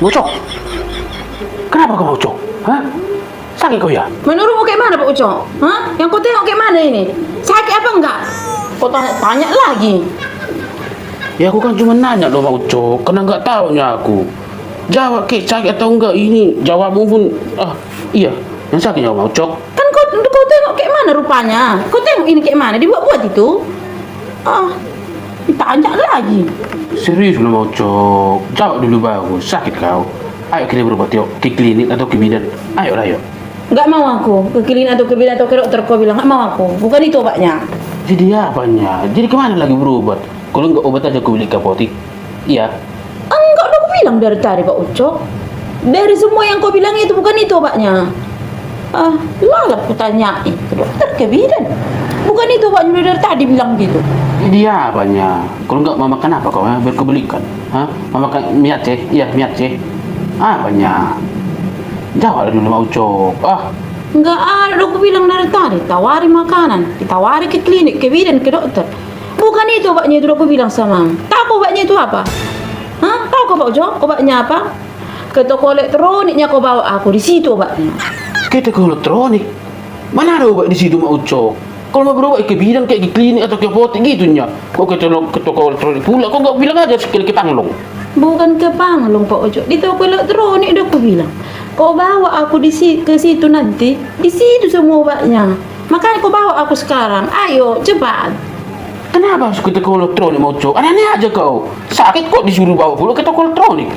Ucok, kenapa kau Ucok? Hah? Sakit kau ya? Menurutmu kayak mana Pak Ucok? Hah? Yang kau tengok kayak mana ini? Sakit apa enggak? Kau tanya lagi. Ya aku kan cuma nanya loh Pak Ucok, karena nggak tahunya aku. Jawab ke sakit atau enggak ini? Jawabmu pun iya, yang sakit ya Pak Ucok. Kan kau tengok kayak mana rupanya? Kau tengok ini kayak mana? Dibuat-buat itu? Ditanya lagi. Serius loh Pak Ucok, jawab dulu baru. Sakit kau? Ayo kita berobat yuk, ke klinik atau ke bidan. Ayo lah yuk. Nggak mau aku ke klinik atau ke bidan atau ke dokter. Kau bilang nggak mau aku. Bukan itu obatnya. Jadi apanya? Jadi kemana lagi berobat? Kalau nggak obat aja kau beli ke apotek. Iya. Enggak, udah aku bilang dari tadi Pak Ucok. Dari semua yang kau bilang itu bukan itu obatnya. Lalat aku tanyain ke dokter ke bidan. Bukan itu obatnya, dari tadi bilang gitu. Jadi apanya? Kalau nggak mau makan apa kau? Biar kau belikan. Hah? Mau makan mie Aceh? Iya, mie Aceh. Apanya? Jawab dulu Pak Ucok. Enggak ada, aku bilang dari tadi. Tawari makanan, ditawari ke klinik, ke bidan, ke dokter. Bukan itu obatnya, itu aku bilang sama. Tahu obatnya itu apa? Hah? Tahu kau Pak Ucok? Obatnya apa? Ke toko elektroniknya kau bawa aku, di situ obatnya. Kita ke elektronik. Mana ada obat di situ Pak Ucok? Kalau mau berobat ke bidan kayak ke klinik atau ke apotek gitunya. Kok ke toko elektronik pula? Kok nggak bilang aja sekali ke Panglong? Bukan ke Panglong Pak Ucok, di toko elektronik udah aku bilang. Kau bawa aku ke situ nanti, di situ semua obatnya. Makanya kau bawa aku sekarang. Ayo, cepat. Kenapa harus ke toko elektronik Pak Ucok? Aneh-aneh aja kau. Sakit kok disuruh bawa pula ke toko elektronik?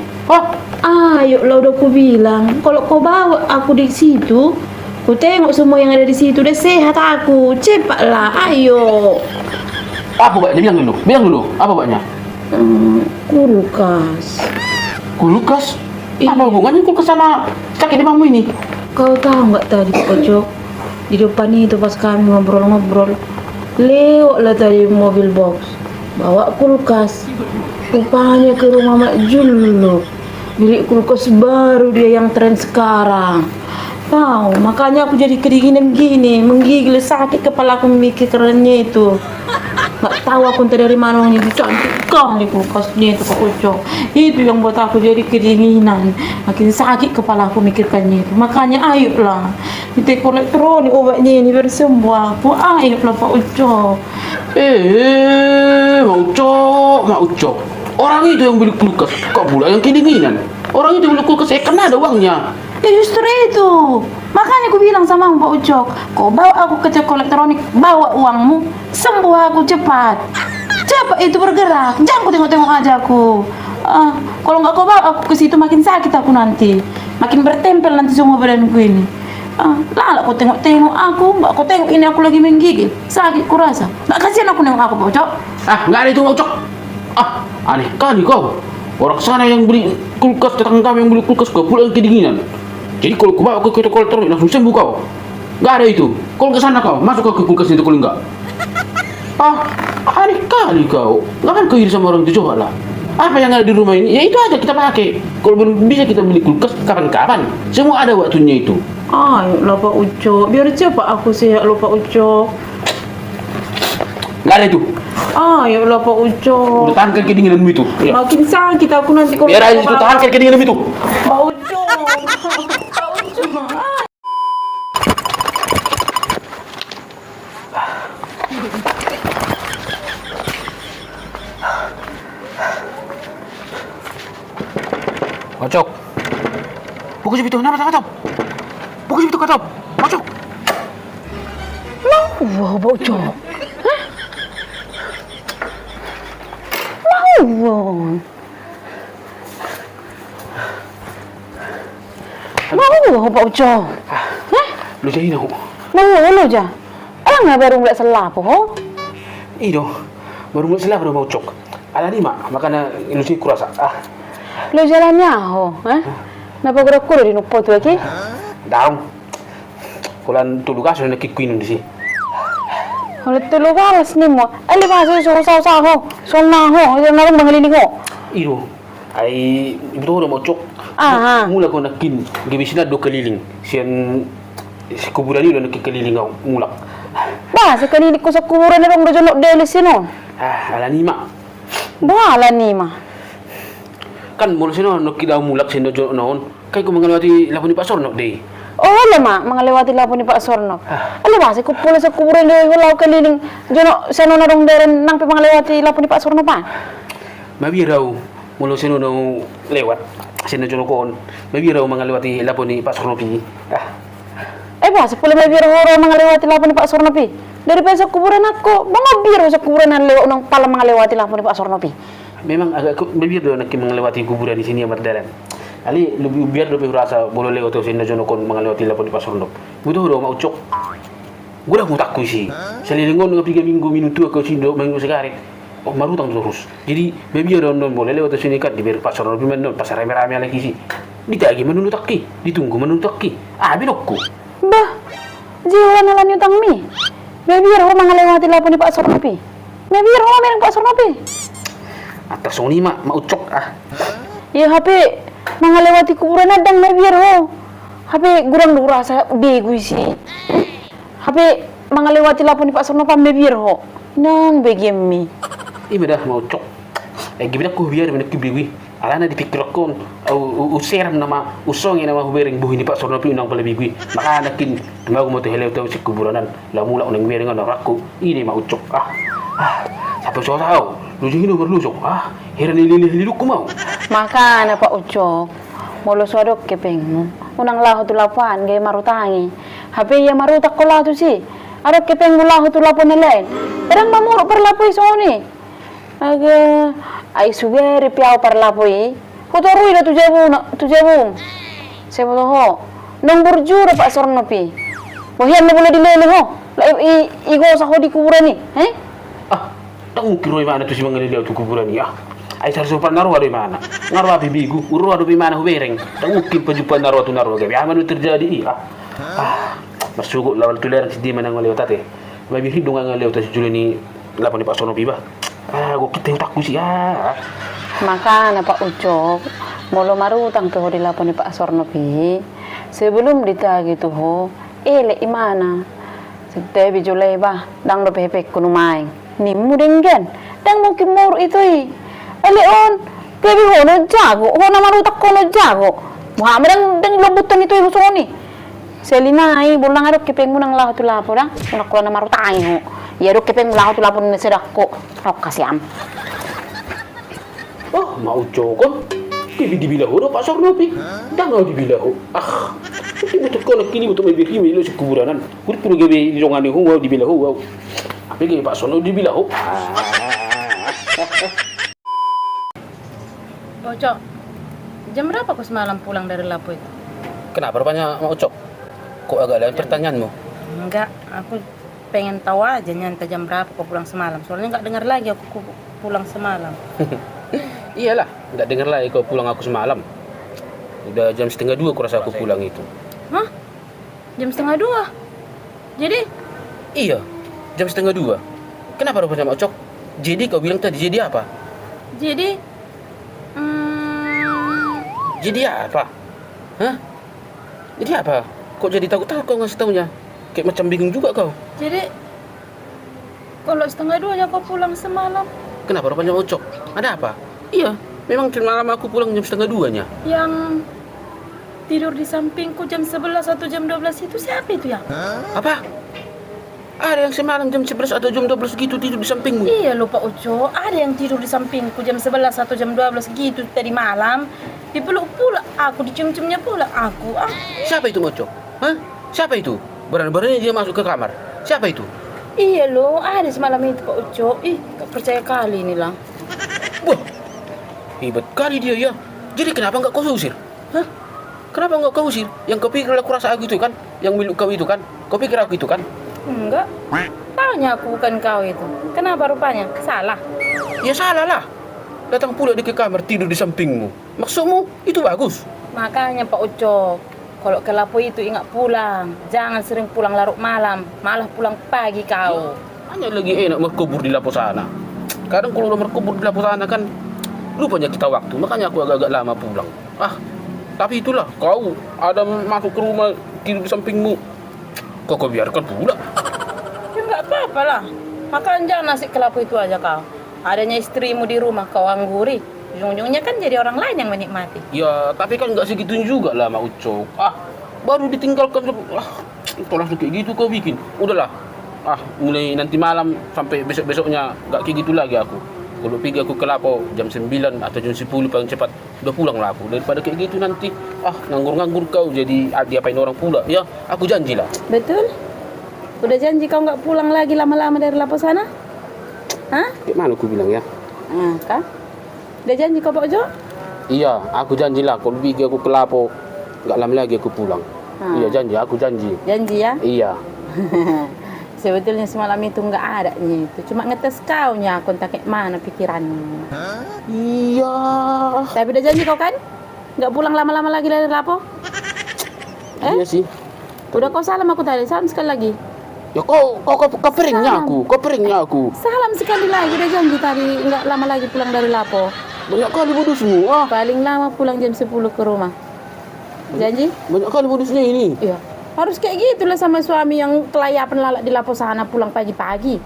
Ayo lah, udah aku bilang. Kalau kau bawa aku di situ, ku tengok semua yang ada di situ, udah sehat aku. Cepatlah, ayo. Apa obatnya? Bilang dulu. Apa obatnya? Kulkas. Kulkas? Iya. Apa hubungannya kulkas sama sakit demammu ini? Kau tahu nggak tadi Pak Ucok, di depan itu pas kami ngobrol-ngobrol, lewatlah tadi mobil box bawa kulkas. Rupanya ke rumah Mak Jul, beli kulkas baru dia yang tren sekarang. Tahu, makanya aku jadi kedinginan gini, menggigil, sakit kepala aku memikirkannya itu. Nggak tahu aku entah dari mana ini, cantik kali kulkasnya itu Pak Ucok. Itu yang buat aku jadi kedinginan, makin sakit kepala aku mikirkannya itu. Makanya ayolah, di toko elektronik obatnya ini biar sembuh aku. Ayolah Pak Ucok. Mak Ucok. Orang itu yang beli kulkas, kok pula yang kedinginan? Orang itu beli kulkas, kan ada uangnya. Ya justru itu, makanya aku bilang sama Pak Ucok, kau bawa aku ke toko elektronik, bawa uangmu, sembuh aku cepat. Cepat itu bergerak, jangan ku tengok-tengok aja aku. Kalau nggak kau bawa aku ke situ makin sakit aku nanti, makin bertempel nanti semua badanku ini. Lah kau tengok-tengok aku, mbak kau tengok ini aku lagi menggigil, sakit ku rasa. Nggak kasihan aku nengok aku Pak Ucok. Nggak ada itu Mak Ucok. Aneh kali kau. Orang sana yang beli kulkas, tetangga kami yang beli kulkas, kau pula yang kedinginan. Jadi kalau kau bawa ke toko elektronik langsung sembuh kau. Nggak ada itu. Kalau ke sana kau, masuk ke kulkas itu kalau enggak. Aneh kali kau. Ngapain kau iri sama orang itu, coba lah. Apa yang ada di rumah ini, ya itu aja kita pakai. Kalau belum bisa kita beli kulkas kapan-kapan. Semua ada waktunya itu. Ayolah Pak Ucok, biar cepat aku sehat loh Pak Ucok. Nggak ada itu. Ayolah Pak Ucok. Udah tahankan kedinginanmu itu. Ya. Makin sakit aku nanti kalau Biar aja itu tahankan kedinginanmu itu. Pak Ucok. Pak Ucok. Ocok. Fokus itu, kenapa tak Fokus itu kata. Ocok. Wah, Pak Ucok. Hah? Mau Pak Ucok. Hah? Lu jadi nak. Mau lo aja. Nggak baru nggak salah po. Iyo. Baru mulai salah baru mau cok. Ala ni mak, makanya ilusi kurasa. Lo jalannya ho, Napa kura-kura di nupo tu lagi? Dalam. Kulan tulu kaso na kikuin di si. Kalau tulu karas ni mo, ali ba so sa ho, so na ho, so na bang halini ho. Iyo. Ay, itu udah mau cok. Aha. Mula ko nakin, gibis na do keliling. Siyan, si kuburan ni udah nakin keliling ako, mulak. Bah, sekalinik ko sa kuburan na rong dojonok delis sino. Ala ni ma. Bahala ni ma. Kan mula sino nakin daw mulak sino jo noon. Kay ko mangalawati lapon ni Pastor no day. Oh, lama, mga lewati lapo ni Pak Sorno. Alam ba, si kupula sa kuburan na wala ko kaliling. Jono, sino na rong deren nang mga lewati lapo ni Pak Sorno pa? Mabiraw, mula sino no lewat. Sino jo noon. Mabiraw mangalawati lapon ni Pastor no pi. Eh ba, sa pula may biro horo mga lewati lapo ni Pak Sorno pi. Dari pa sa kuburan ako, mga biro sa kuburan na lewa ng pala mga lewati lapo ni Pak Sorno pi. Memang agak mabiraw nakin mangalawati kuburan di sini amat dalan. Ali lebih biar lebih rasa boleh lewat tu sini jono kon mengalawati lapon di Pasar Ndok. Butuh do mau cok. Gua dah mutak sih. Selilingon dengan 3 minggu minutu aku sindo minggu sekali. Oh marutang terus. Jadi biar don boleh lewat sini kan di Pasar Ndok men pasar rame-rame lagi sih. Ditagi menuntut ki, ditunggu menuntut ki. Ah binokku. Bah, jiwa na lang yung tangmi. Biar ho mga lewati lapo ni Pak Sorno pi. Biar ho mereng Pak Sorno pi. Atas soni mak mau cok ah. Ya HP mga lewati kuburan na dang biar ho. HP gurang rasa bego sih. HP mga lewati lapo ni Pak Sorno pa biar ho. Nang begemi. Ih dah mau cok. Gimana aku biar menek biwi. Alana dipikir kon au useram nama usong nama hubering buhi ni Pak Sorno pi unang pala bigwi. Maka nakin tumago mo to helew to si kuburanan. La mula unang wering on rakku. Ini mau cok ah. Sampai so tau. Lujung hino berlusok. Ah, heran lilililuk ko mau. Maka na Pak Ucok. Molo sodok kepeng mo. Unang laho tu lapan gay marutangi. HP ya marutak ko laho tu si. Arok kepeng mo laho tu lapon na lain. Erang mamuro per lapoy so ni. Aga ay sugeri piao per lapoy. Kotorui na tu jabu. Sebo to ho. Nang burjuro Pak Sorno pi. Wahian mo boleh dilele ho. Igo sa ho di kuburan ni. Ah, tak mungkin roy mana tu si mangaliliaw tu kuburan ni ah. Ay sar sopan narwa roy mana. Narwa bibigu, urwa do mana hubereng. Tak mungkin pajupan narwa tu narwa gabi. Aman terjadi ah. Masugod lawal tuler si di manang ngalew tate. Mabi hidung ang ngalew ta si Julie ni lapon ni Pak Sorno pi ba. Go kita yung takbo siya. Maka na Pak Ucok, molo marutang to di lapon ni Pak Sorno pi. Sebelum ditagi to ho, ele imana. Sete Julay ba, dang do pepek kuno maing. Ni mudenggan, dang mo kimor ito ele on, kebi ho no jago, ho na marutak ko no jago. Muhammad dang lobutan ito yung soni. Selina ay bulang arok kepeng mo nang laho to lapo dang, kunakula na marutang ho. Yaro kepeng laho to lapo ni sedak ko. Rok kasiam. Oh, mau cokon. Kibi dibilahu do Pak Sorno pi. Dangaw dibilahu. Ah. Hindi mo ko nakini mo to may birhimi lo sa kuburanan. Kulit puro gabi ilongani ho wow dibilahu wow. Apa gay Pak Sorno dibilahu. Cok, jam berapa kau semalam pulang dari Lapo itu? Kenapa rupanya mau cok? Kok agak lain pertanyaanmu? Enggak, aku pengen tahu aja nyanta jam berapa kau pulang semalam. Soalnya nggak dengar lagi aku pulang semalam. Iyalah, nggak dengar lagi kau pulang aku semalam. Udah jam 1:30 aku rasa aku pulang itu. Hah? Jam 1:30? Jadi? Iya, jam 1:30. Kenapa rupanya mau cok? Jadi kau bilang tadi jadi apa? Jadi, Jadi apa? Hah? Jadi apa? Kok jadi takut-takut kau ngasih taunya? Kayak macam bingung juga kau. jadi kalau 1:30 aja kau pulang semalam. Kenapa rupanya mau cok? Ada apa? Iya, memang semalam aku pulang jam 1:30-nya. Yang tidur di sampingku jam 11 atau jam 12 itu siapa itu ya? Apa? Ada yang semalam jam 11 atau jam 12 gitu tidur di sampingmu? Iya lupa Uco, ada yang tidur di sampingku jam 11 atau jam 12 gitu tadi malam. Dipeluk pula aku, dicium-ciumnya pula aku. Siapa itu Moco? Hah? Siapa itu? Berani-beraninya dia masuk ke kamar. Siapa itu? Iya loh, ada semalam itu Pak Uco. Ih, gak percaya kali ini lah. Wah, hebat kali dia ya. Jadi kenapa nggak kau usir? Hah? Kenapa nggak kau usir? Yang kau pikir aku rasa aku itu kan? Yang milik kau itu kan? Kau pikir aku itu kan? Enggak. Taunya aku bukan kau itu. Kenapa rupanya? Salah. Ya salah lah. Datang pula dia ke kamar tidur di sampingmu. Maksudmu itu bagus? Makanya Pak Uco, kalau ke Lapo itu ingat pulang. Jangan sering pulang larut malam, malah pulang pagi kau. Hanya lagi enak berkubur di Lapo sana. Kadang kalau udah berkubur di Lapo sana kan Lupanya kita waktu, makanya aku agak-agak lama pulang. Tapi itulah, kau ada masuk ke rumah, tidur di sampingmu. Kau biarkan pula. Ya nggak apa-apa lah. Makan jangan nasi kelapa itu aja kau. Adanya istrimu di rumah kau angguri. Ujung-ujungnya kan jadi orang lain yang menikmati. Ya, tapi kan nggak segitunya juga lah, Mak Ucok. Baru ditinggalkan. Tolong kayak gitu kau bikin. Udahlah. Mulai nanti malam sampai besok-besoknya nggak kayak gitu lagi aku. Kalau pergi aku ke Lapo jam 9 atau jam 10 paling cepat udah pulang lah aku. Daripada kayak gitu nanti nganggur-nganggur kau jadi diapain orang pula. Ya, aku janji lah. Betul? Udah janji kau nggak pulang lagi lama-lama dari Lapo sana? Hah? Kayak mana aku bilang ya? Kan? Udah janji kau Pak Jo? Iya, aku janji lah. Kalau pergi aku ke Lapo nggak lama lagi aku pulang. Iya janji, aku janji. Janji ya? Iya. Sebetulnya semalam itu nggak ada itu. Cuma ngetes kau nya, aku entah kayak mana pikiranmu. Iya. Tapi udah janji kau kan? Nggak pulang lama-lama lagi dari Lapo? Iya sih. Udah kau salam aku tadi, salam sekali lagi. Ya kau peringnya aku. Salam sekali lagi, udah janji tadi nggak lama lagi pulang dari Lapo. Banyak kali modusmu. Paling lama pulang jam 10 ke rumah. Janji? Banyak kali modusnya ini. Iya. Harus kayak gitulah sama suami yang kelayapan lalak di Lapo sana pulang pagi-pagi.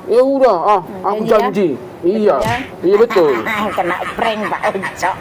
Ya udah, aku janji. Ya? Iya. Betul ya? Iya betul. Kena prank Pak Ucok.